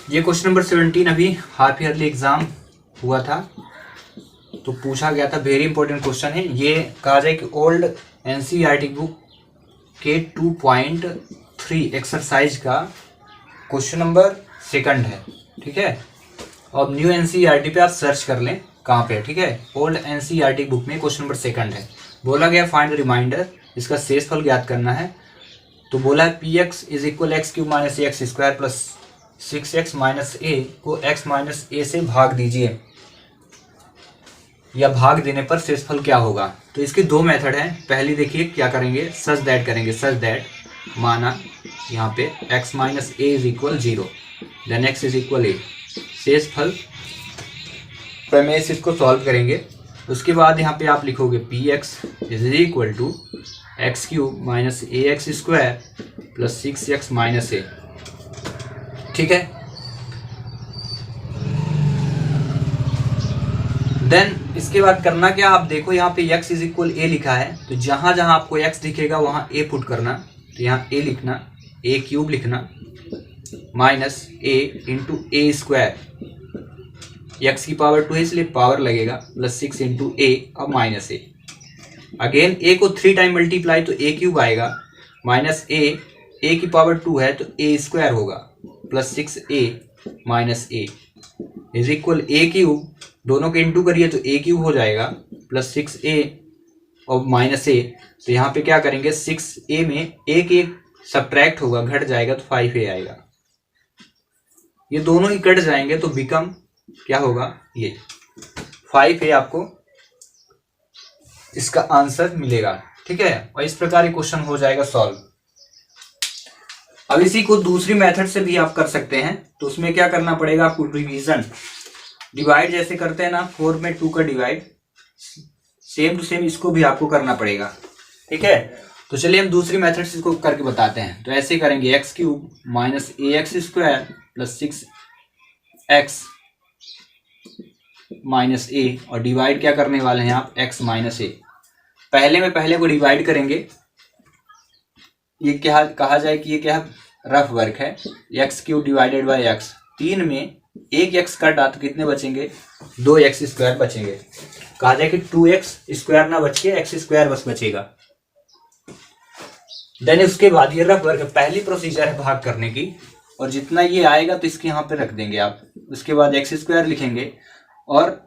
ये question number 17 अभी half yearly exam हुआ था तो पूछा गया था। वेरी इंपॉर्टेंट क्वेश्चन है ये। कहा जाए कि ओल्ड एनसीईआरटी बुक के 2.3 एक्सरसाइज का क्वेश्चन नंबर 2 है। ठीक है, अब न्यू एनसीईआरटी पे आप सर्च कर लें कहाँ पे है। ठीक है, ओल्ड एनसीईआरटी बुक में क्वेश्चन नंबर 2 है। बोला गया फाइंड द रिमाइंडर, इसका शेषफल ज्ञात करना है। तो बोला है p x is equal x cube minus x square plus 6x minus a को x माइनस ए से भाग दीजिए, या भाग देने पर शेषफल क्या होगा। तो इसके दो मेथड हैं। पहली देखिए क्या करेंगे, सच दैट करेंगे। सच दैट माना यहाँ पे x minus a is equal 0, then x is equal a. शेषफल प्रमेय से इसको सॉल्व करेंगे। उसके बाद यहाँ पे आप लिखोगे p x is equal to x cube minus a x square plus 6x minus a. ठीक है, देन इसके बाद करना क्या, आप देखो यहाँ पे x इज इक्वल ए लिखा है, तो जहां जहां आपको x दिखेगा वहां a पुट करना। तो यहाँ a लिखना, a क्यूब लिखना minus a into A square, x की पावर 2 है इसलिए पावर लगेगा, प्लस 6 इंटू ए और माइनस ए। अगेन a को 3 टाइम मल्टीप्लाई तो a क्यूब आएगा, माइनस a की पावर 2 है तो a स्क्वायर होगा, plus 6a minus a is equal A cube, दोनों के इंटू करिए तो ए क्यूब हो जाएगा, प्लस 6a और माइनस ए। तो यहाँ पे क्या करेंगे, 6a में एक सब्ट्रैक्ट होगा, घट जाएगा तो 5a आएगा। ये दोनों ही कट जाएंगे तो बिकम क्या होगा, ये 5a आपको इसका आंसर मिलेगा। ठीक है, और इस प्रकार ये क्वेश्चन हो जाएगा सॉल्व। अब इसी को दूसरी मेथड से भी आप कर सकते हैं। तो उसमें क्या करना पड़ेगा आपको, डिवीजन डिवाइड जैसे करते हैं ना, 4 में 2 का डिवाइड, सेम टू सेम इसको भी आपको करना पड़ेगा। ठीक है, तो चलिए हम दूसरी मेथड से इसको करके बताते हैं। तो ऐसे करेंगे x cube minus a x square plus 6x minus a, और डिवाइड क्या करने वाले हैं आप, x माइनस ए। पहले को डिवाइड करेंगे। ये क्या कहा जाए कि ये क्या रफ वर्क है, x cube divided by x. 3 में एक x कटा तो कितने बचेंगे, 2x स्क्वायर बचेंगे। कहा जाए कि 2x स्क्वायर ना बच के x स्क्वायर बस बचेगा। देन उसके बाद ये रफ वर्क है, पहली प्रोसीजर है भाग करने की, और जितना ये आएगा तो इसके यहाँ पे रख देंगे आप। उसके बाद x स्क्वायर लिखेंगे और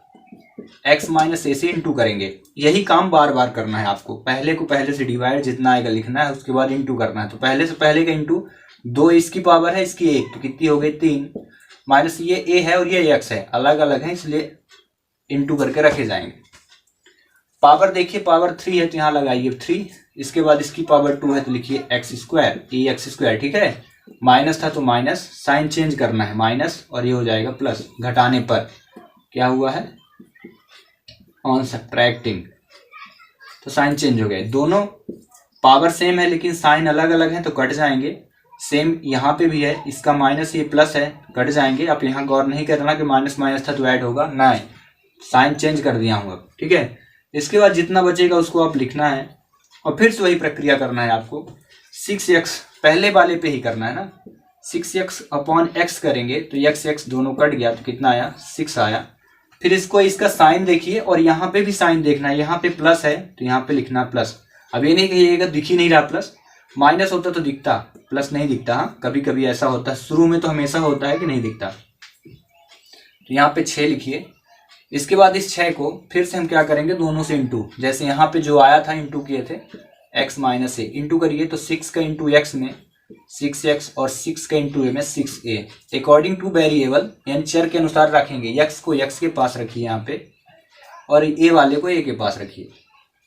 x माइनस ए से इंटू करेंगे। यही काम बार बार करना है आपको। पहले को पहले से डिवाइड जितना आएगा लिखना है, उसके बाद इंटू करना है। तो पहले से पहले का इंटू, 2 इसकी पावर है, इसकी 1, तो कितनी हो गई 3, माइनस ये a है और ये x है, अलग अलग है इसलिए इंटू करके रखे जाएंगे। पावर देखिए पावर 3 है तो यहाँ लगाइए 3, इसके बाद इसकी पावर 2 है तो लिखिए एक्स स्क्वायर, ए एक्स स्क्वायर। ठीक है, माइनस था तो माइनस, साइन चेंज करना है माइनस, और ये हो जाएगा प्लस। घटाने पर क्या हुआ है, ऑन सब्ट्रैक्टिंग तो साइन चेंज हो गया। दोनों पावर सेम है लेकिन साइन अलग अलग है तो कट जाएंगे। सेम यहाँ पे भी है, इसका माइनस ये प्लस है, कट जाएंगे। आप यहाँ गौर नहीं करना कि माइनस माइनस था तो ऐड होगा, नहीं, साइन चेंज कर दिया हूँ अब। ठीक है, इसके बाद जितना बचेगा उसको आप लिखना है और फिर से वही प्रक्रिया करना है आपको। 6x पहले वाले पे ही करना है ना, 6x अपॉन x करेंगे तो x दोनों कट गया तो कितना आया, 6 आया। फिर इसको इसका साइन देखिए और यहाँ पे भी साइन देखना है, यहाँ पे प्लस है तो यहाँ पे लिखना प्लस। अब ये नहीं कहिएगा दिख ही नहीं रहा प्लस, माइनस होता तो दिखता, प्लस नहीं दिखता। हाँ, कभी कभी ऐसा होता है, शुरू में तो हमेशा होता है कि नहीं दिखता। तो यहाँ पे 6 लिखिए। इसके बाद इस 6 को फिर से हम क्या करेंगे, दोनों से इंटू, जैसे यहाँ पे जो आया था इंटू किए थे, x माइनस ए इंटू करिए तो 6 का इंटू एक्स में 6x और 6 का इंटू ए में 6a। अकॉर्डिंग टू वेरिएबल यानी चर के अनुसार रखेंगे। x को x के पास रखिए यहाँ पे और a वाले को a के पास रखिए।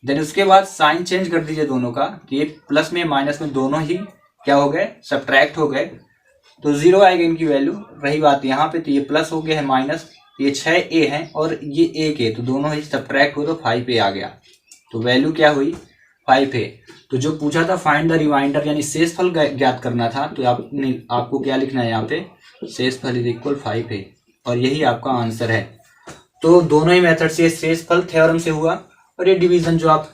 देन उसके बाद साइन चेंज कर दीजिए दोनों का, तो ये प्लस में माइनस में दोनों ही क्या हो गए, सब्ट्रैक्ट हो गए, तो 0 आएगा इनकी वैल्यू। रही बात यहाँ पे तो ये प्लस हो गया है माइनस, ये 6a है और ये 1a, तो दोनों ही सब्ट्रैक्ट हो तो 5a आ गया। तो वैल्यू क्या हुई, 5a। तो जो पूछा था फाइंड द रिमाइंडर यानी शेषफल ज्ञात करना था, तो आपको क्या लिखना है यहाँ पे, शेषफल इज इक्वल 5a, और यही आपका आंसर है। तो दोनों ही मेथड से शेषफल थ्योरम से हुआ और ये डिवीजन जो आप